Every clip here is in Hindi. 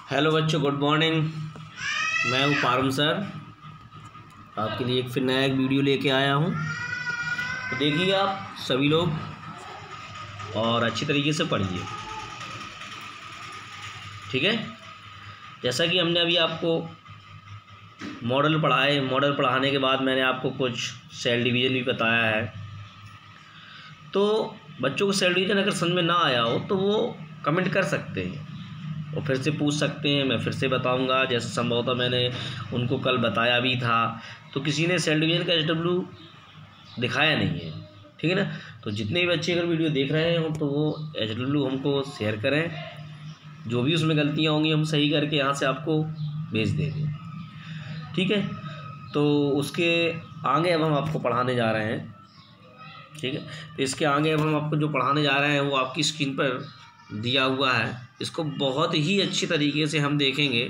हेलो बच्चों, गुड मॉर्निंग। मैं हूँ पारम सर, आपके लिए फिर नया एक वीडियो लेके आया हूँ। तो देखिए आप सभी लोग और अच्छी तरीके से पढ़िए, ठीक है। जैसा कि हमने अभी आपको मॉडल पढ़ाए, मॉडल पढ़ाने के बाद मैंने आपको कुछ सेल डिवीज़न भी बताया है। तो बच्चों को सेल डिवीज़न अगर समझ में ना आया हो तो वो कमेंट कर सकते हैं और फिर से पूछ सकते हैं, मैं फिर से बताऊंगा। जैसे संभवतः मैंने उनको कल बताया भी था, तो किसी ने सेल डिवीज़न का HW दिखाया नहीं है, ठीक है ना। तो जितने भी बच्चे अगर वीडियो देख रहे हो तो वो HW हमको शेयर करें, जो भी उसमें गलतियाँ होंगी हम सही करके यहाँ से आपको भेज देंगे, ठीक है। तो उसके आगे अब हम आपको पढ़ाने जा रहे हैं, ठीक है। तो इसके आगे अब हम आपको जो पढ़ाने जा रहे हैं वो आपकी स्क्रीन पर दिया हुआ है। इसको बहुत ही अच्छी तरीके से हम देखेंगे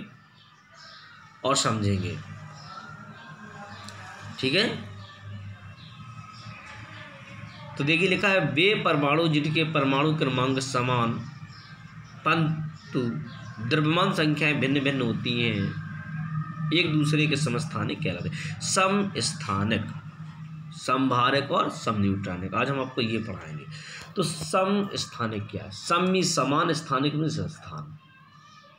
और समझेंगे, ठीक है। तो देखिए लिखा है, वे परमाणु जिनके परमाणु क्रमांक समान परंतु द्रव्यमान संख्याएं भिन्न भिन्न होती हैं एक दूसरे के समस्थानिक कहलाते हैं। समस्थानिक, समभारक और समन्यूट्रॉनिक, आज हम आपको ये पढ़ाएंगे। तो समस्थानिक क्या है? सम समान, स्थानिक में स्थान,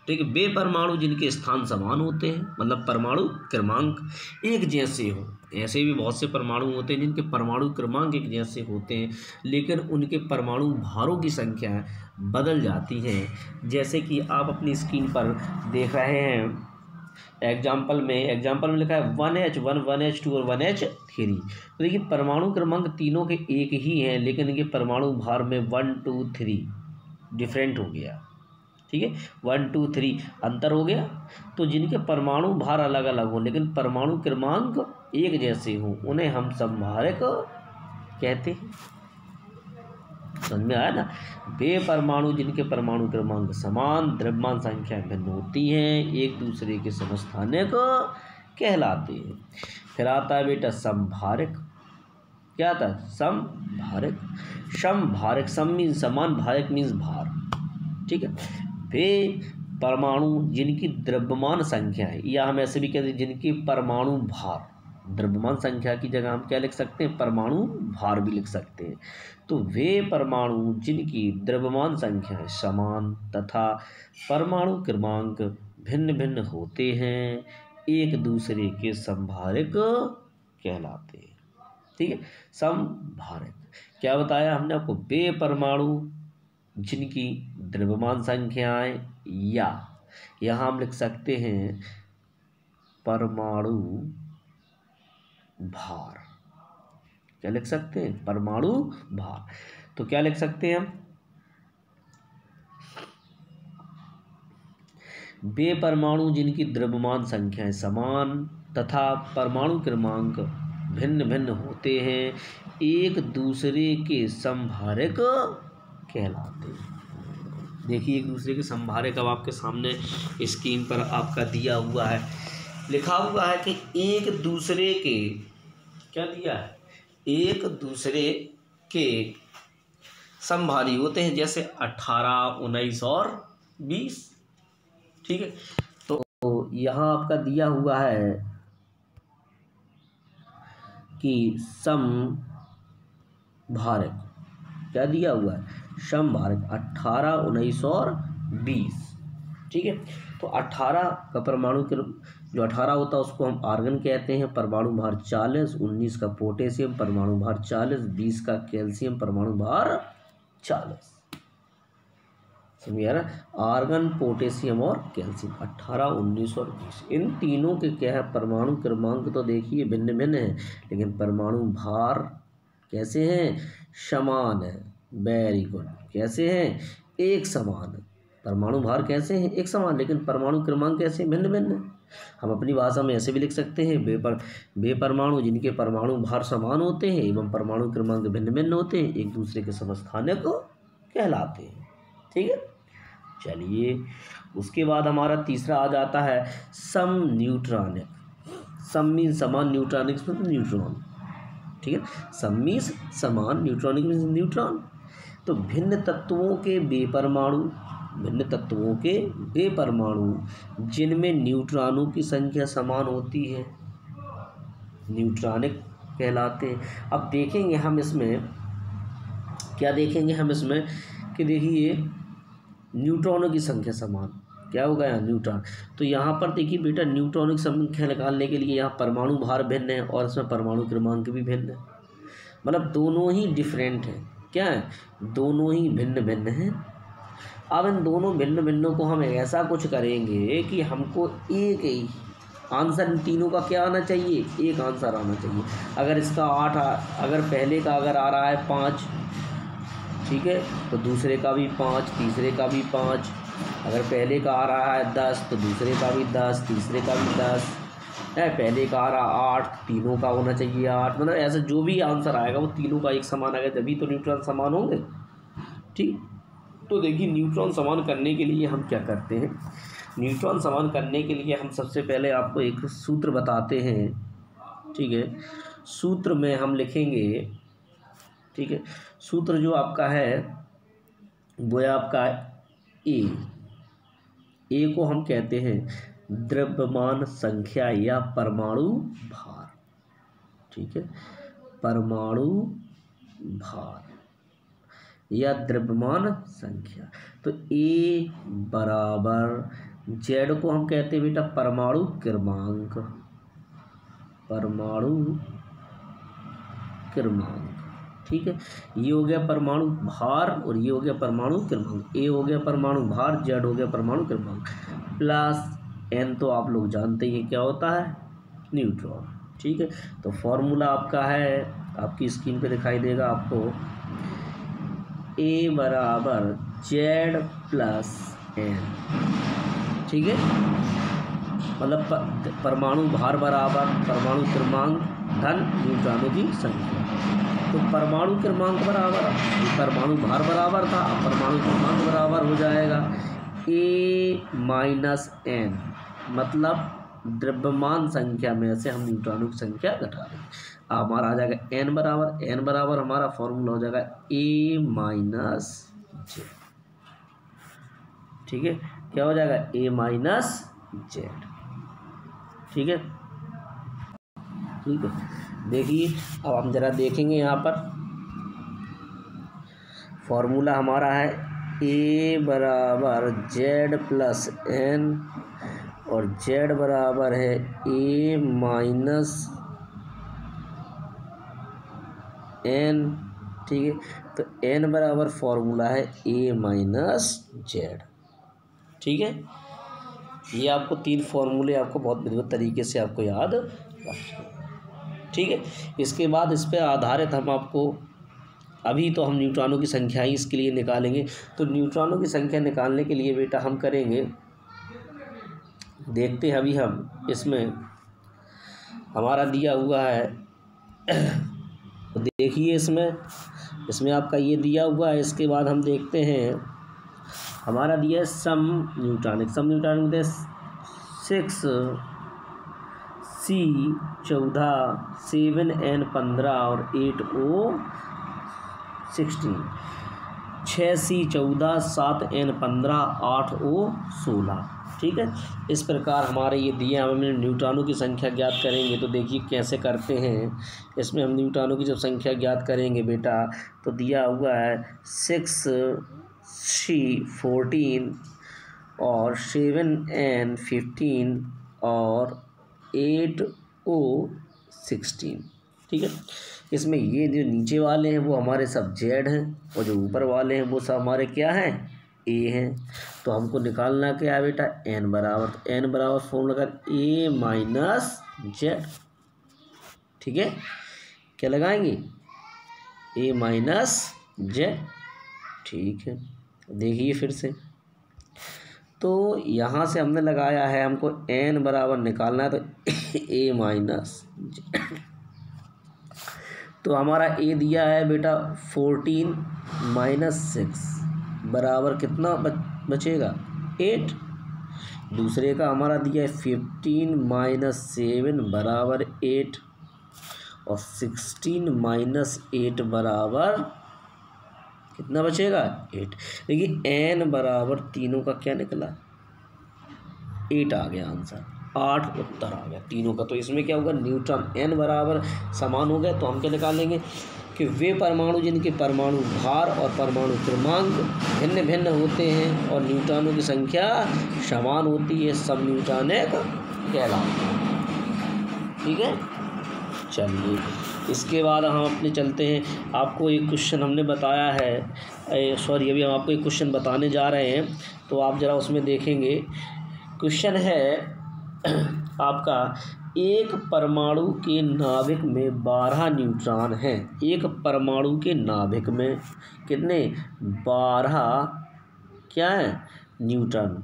ठीक है। वे परमाणु जिनके स्थान समान होते हैं, मतलब परमाणु क्रमांक एक जैसे हो। ऐसे भी बहुत से परमाणु होते हैं जिनके परमाणु क्रमांक एक जैसे होते हैं, लेकिन उनके परमाणु भारों की संख्या बदल जाती है। जैसे कि आप अपनी स्क्रीन पर देख रहे हैं, एग्जाम्पल में लिखा है 1H1, 1H2 और 1H3। तो देखिए परमाणु क्रमांक तीनों के एक ही हैं, लेकिन इनके परमाणु भार में 1, 2, 3 डिफरेंट हो गया, ठीक है। 1, 2, 3 अंतर हो गया। तो जिनके परमाणु भार अलग अलग हो लेकिन परमाणु क्रमांक एक जैसे हो, उन्हें हम समभारक कहते हैं। समझ में आया ना। वे परमाणु जिनके परमाणु क्रमांक समान, द्रव्यमान संख्या भिन्न होती हैं, एक दूसरे के समस्थानिक कहलाते हैं। फिर आता है बेटा समभारक। क्या आता है? समभारक। समभारक, सम मीन्स समान, भारक मीन्स भार, ठीक है। वे परमाणु जिनकी द्रव्यमान संख्या है, या हम ऐसे भी कहते हैं जिनकी परमाणु भार, द्रव्यमान संख्या की जगह हम क्या लिख सकते हैं? परमाणु भार भी लिख सकते हैं। तो वे परमाणु जिनकी द्रव्यमान संख्या है समान तथा परमाणु क्रमांक भिन्न भिन्न होते हैं, एक दूसरे के समभारक कहलाते हैं, ठीक है। समभारक क्या बताया हमने आपको? वे परमाणु जिनकी द्रव्यमान संख्याएं, या यहाँ हम लिख सकते हैं परमाणु भार। क्या लिख सकते हैं? परमाणु भार। तो क्या लिख सकते हैं हम? वे परमाणु जिनकी द्रव्यमान संख्याएं समान तथा परमाणु क्रमांक भिन्न भिन्न होते हैं, एक दूसरे के समभारक कहलाते हैं। देखिए एक दूसरे के समभारक अब आपके सामने स्क्रीन पर आपका दिया हुआ है, लिखा हुआ है कि एक दूसरे के, क्या दिया है? एक दूसरे के समभारी होते हैं, जैसे 18, 19 और 20, ठीक है। तो यहाँ आपका दिया हुआ है कि समभारक, क्या दिया हुआ है? समभारक 18, 19 और 20, ठीक है। तो 18 का परमाणु जो 18 होता है उसको हम आर्गन कहते हैं, परमाणु भार 40, 19 का पोटेशियम परमाणु भार 40, 20 का कैल्शियम परमाणु भार 40। समझिए ना, आर्गन, पोटेशियम और कैल्शियम 18, 19 और 20, इन तीनों के क्या है? परमाणु क्रमांक तो देखिए भिन्न भिन्न है, लेकिन परमाणु भार कैसे हैं? समान है। Very good. कैसे हैं? एक समान है। परमाणु भार कैसे हैं? एक समान, लेकिन परमाणु क्रमांक कैसे? भिन्न भिन्न। हम अपनी भाषा में ऐसे भी लिख सकते हैं, वे परमाणु जिनके परमाणु भार समान होते हैं एवं परमाणु क्रमांक भिन्न भिन्न होते हैं, एक दूसरे के समस्थानिक कहलाते हैं, ठीक है। चलिए उसके बाद हमारा तीसरा आ जाता है सम न्यूट्रॉनिक। सम मीन्स समान, न्यूट्रॉनिक्स में न्यूट्रॉन, ठीक है। सम मीन्स समान, न्यूट्रॉनिक मीन्स न्यूट्रॉन। तो भिन्न तत्वों के वे परमाणु भिन्न तत्वों के वे परमाणु जिनमें न्यूट्रॉनों की संख्या समान होती है न्यूट्रॉनिक कहलाते हैं। अब देखेंगे हम इसमें क्या देखेंगे हम इसमें कि देखिए न्यूट्रॉनों की संख्या समान क्या होगा यहाँ न्यूट्रॉन। तो यहाँ पर देखिए बेटा न्यूट्रॉनों की संख्या निकालने के लिए यहाँ परमाणु भार भिन्न है और इसमें परमाणु क्रमांक भी भिन्न है, मतलब दोनों ही डिफरेंट हैं। क्या है? दोनों ही भिन्न भिन्न हैं। अब इन दोनों भिन्न भिन्नों को हम ऐसा कुछ करेंगे कि हमको एक ही आंसर इन तीनों का क्या आना चाहिए, एक आंसर आना चाहिए। अगर इसका 8 अगर पहले का अगर आ रहा है 5, ठीक है, तो दूसरे का भी 5, तीसरे का भी 5। अगर पहले का आ रहा है 10 तो दूसरे का भी 10, तीसरे का भी 10 है। पहले का आ रहा 8, तीनों का होना चाहिए 8। मतलब ऐसा जो भी आंसर आएगा वो तीनों का एक समान आएगा, तभी तो न्यूट्रॉन समान होंगे। ठीक, तो देखिए न्यूट्रॉन समान करने के लिए हम क्या करते हैं। न्यूट्रॉन समान करने के लिए हम सबसे पहले आपको एक सूत्र बताते हैं। ठीक है, सूत्र में हम लिखेंगे, ठीक है, सूत्र जो आपका है वो है आपका ए को हम कहते हैं द्रव्यमान संख्या या परमाणु भार। ठीक है, परमाणु भार या द्रव्यमान संख्या। तो ए बराबर जेड को हम कहते हैं बेटा परमाणु क्रमांक, परमाणु क्रमांक। ठीक है, ये हो गया परमाणु भार और ये हो गया परमाणु क्रमांक। ए हो गया परमाणु भार, जेड हो गया परमाणु क्रमांक, प्लस एन तो आप लोग जानते ही क्या होता है, न्यूट्रॉन। ठीक है, तो फॉर्मूला आपका है, आपकी स्क्रीन पे दिखाई देगा आपको, ए बराबर जेड प्लस एन। ठीक है, मतलब परमाणु भार बराबर परमाणु क्रमांक धन न्यूट्रॉनों की संख्या। तो परमाणु क्रमांक बराबर, परमाणु भार बराबर था, अब परमाणु क्रमांक बराबर हो जाएगा ए माइनस एन, मतलब द्रव्यमान संख्या में से हम न्यूट्रॉनों की संख्या घटा देंगे। अब हमारा आ जाएगा एन बराबर, एन बराबर हमारा फॉर्मूला हो जाएगा ए माइनस जेड। ठीक है, क्या हो जाएगा ए माइनस जेड। ठीक है, ठीक है, देखिए अब हम ज़रा देखेंगे यहाँ पर फॉर्मूला हमारा है ए बराबर जेड प्लस एन और जेड बराबर है ए माइनस एन। ठीक है, तो एन बराबर फॉर्मूला है ए माइनस जेड। ठीक है, ये आपको 3 फॉर्मूले आपको बहुत विधिवत तरीके से आपको याद रखना। ठीक है, इसके बाद इस पर आधारित हम आपको अभी तो हम न्यूट्रॉनों की संख्या ही इसके लिए निकालेंगे। तो न्यूट्रॉनों की संख्या निकालने के लिए बेटा हम करेंगे, देखते हैं अभी हम इसमें हमारा दिया हुआ है तो देखिए इसमें आपका ये दिया हुआ है। इसके बाद हम देखते हैं हमारा दिया है सम न्यूट्रॉनिक 6 C 14 7 N 15 और 8 O 16, 6 C 14 7 N 15 8 O 16। ठीक है, इस प्रकार हमारे ये दिए, हम न्यूट्रॉनों की संख्या ज्ञात करेंगे। तो देखिए कैसे करते हैं। इसमें हम न्यूट्रॉनों की जब संख्या ज्ञात करेंगे बेटा, तो दिया हुआ है 6 C 14 और 7 N 15 और 8 O 16। ठीक है, इसमें ये जो नीचे वाले हैं वो हमारे सब जेड हैं और जो ऊपर वाले हैं वो सब हमारे क्या हैं, ए हैं। तो हमको निकालना क्या है बेटा, एन बराबर, तो एन बराबर फॉर्मूला कर ए माइनस जेड। ठीक है, क्या लगाएंगे, ए माइनस जेड। ठीक है, देखिए फिर से, तो यहाँ से हमने लगाया है, हमको एन बराबर निकालना है, तो ए माइनस जेड। तो हमारा ए दिया है बेटा 14 माइनस 6 बराबर कितना बचेगा 8। दूसरे का हमारा दिया है 15 माइनस 7 बराबर 8 और 16 माइनस 8 बराबर कितना बचेगा 8। देखिए n बराबर तीनों का क्या निकला 8 आ गया आंसर, 8 उत्तर आ गया तीनों का। तो इसमें क्या होगा न्यूट्रॉन n बराबर समान हो गए तो हम क्या निकालेंगे कि वे परमाणु जिनके परमाणु भार और परमाणु क्रमांक भिन्न भिन्न होते हैं और न्यूट्रॉनों की संख्या समान होती है सब न्यूट्रॉनिक कहलाते हैं। ठीक है, चलिए इसके बाद हम अपने चलते हैं। आपको एक क्वेश्चन हमने बताया है, अभी हम आपको एक क्वेश्चन बताने जा रहे हैं, तो आप ज़रा उसमें देखेंगे। क्वेश्चन है आपका, एक परमाणु के नाभिक में 12 न्यूट्रॉन हैं। एक परमाणु के नाभिक में कितने 12 क्या है न्यूट्रॉन।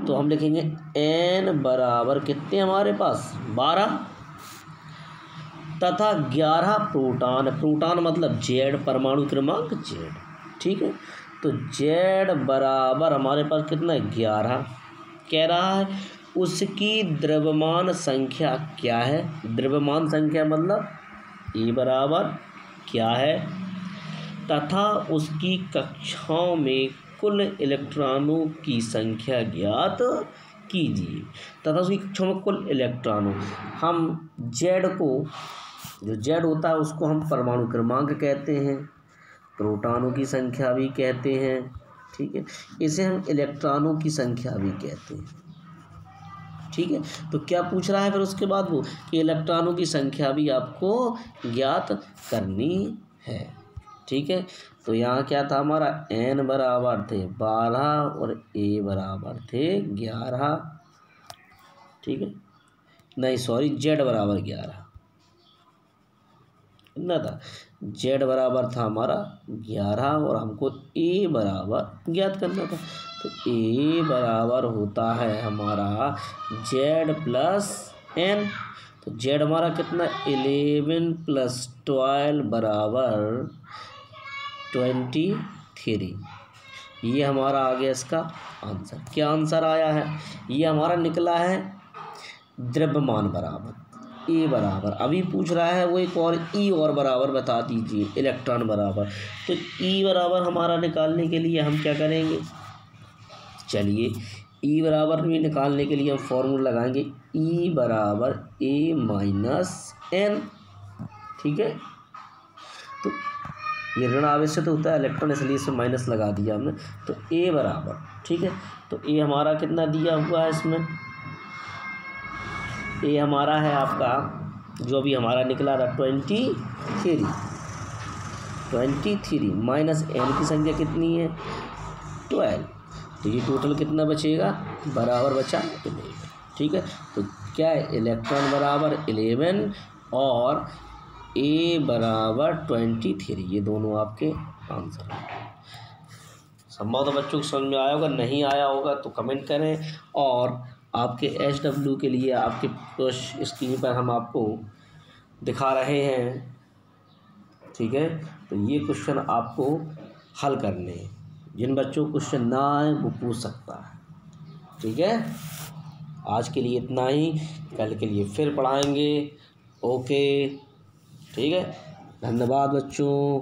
तो हम लिखेंगे n बराबर कितने हमारे पास 12 तथा 11 प्रोटॉन। प्रोटॉन मतलब Z, परमाणु क्रमांक Z। ठीक है, तो Z बराबर हमारे पास कितना 11 कह रहा है। उसकी द्रव्यमान संख्या क्या है, द्रव्यमान संख्या मतलब E बराबर क्या है, तथा उसकी कक्षाओं में कुल इलेक्ट्रॉनों की संख्या ज्ञात कीजिए। तथा उसकी कक्षाओं में कुल इलेक्ट्रॉनों, हम Z को, जो Z होता है उसको हम परमाणु क्रमांक कहते हैं, प्रोटॉनों की संख्या भी कहते हैं। ठीक है, इसे हम इलेक्ट्रॉनों की संख्या भी कहते हैं। ठीक है, तो क्या पूछ रहा है फिर उसके बाद वो कि इलेक्ट्रॉनों की संख्या भी आपको ज्ञात करनी है। ठीक है, तो यहाँ क्या था हमारा n बराबर थे 12 और a बराबर थे 11। ठीक है, नहीं सॉरी Z बराबर 11 कितना था, Z बराबर था हमारा 11 और हमको A बराबर ज्ञात करना था। तो A बराबर होता है हमारा Z प्लस n। तो Z हमारा कितना 11 प्लस 12 बराबर 23। ये हमारा आ गया इसका आंसर। क्या आंसर आया है, ये हमारा निकला है द्रव्यमान बराबर ए बराबर। अभी पूछ रहा है वो एक और ई और बराबर बता दीजिए इलेक्ट्रॉन बराबर। तो ई बराबर हमारा निकालने के लिए हम क्या करेंगे, चलिए ई बराबर भी निकालने के लिए हम फॉर्मूला लगाएंगे ई बराबर ए माइनस एन। ठीक है, तो ये ऋण आवेश तो होता है इलेक्ट्रॉन, इसलिए इसमें माइनस लगा दिया हमने। तो ए बराबर, ठीक है, तो ए हमारा कितना दिया हुआ है इसमें, ए हमारा है आपका जो भी हमारा निकला था 23 माइनस एन की संख्या कितनी है 12। तो ये टोटल कितना बचेगा बराबर बचा 11। ठीक है, तो क्या है इलेक्ट्रॉन बराबर 11 और ए बराबर 23, ये दोनों आपके आंसर हैं। संभव तो बच्चों को समझ में आया होगा, नहीं आया होगा तो कमेंट करें। और आपके HW के लिए आपके स्क्रीन पर हम आपको दिखा रहे हैं। ठीक है, तो ये क्वेश्चन आपको हल करने हैं। जिन बच्चों को क्वेश्चन ना आए वो पूछ सकता है। ठीक है, आज के लिए इतना ही, कल के लिए फिर पढ़ाएंगे। ओके, ठीक है, धन्यवाद बच्चों।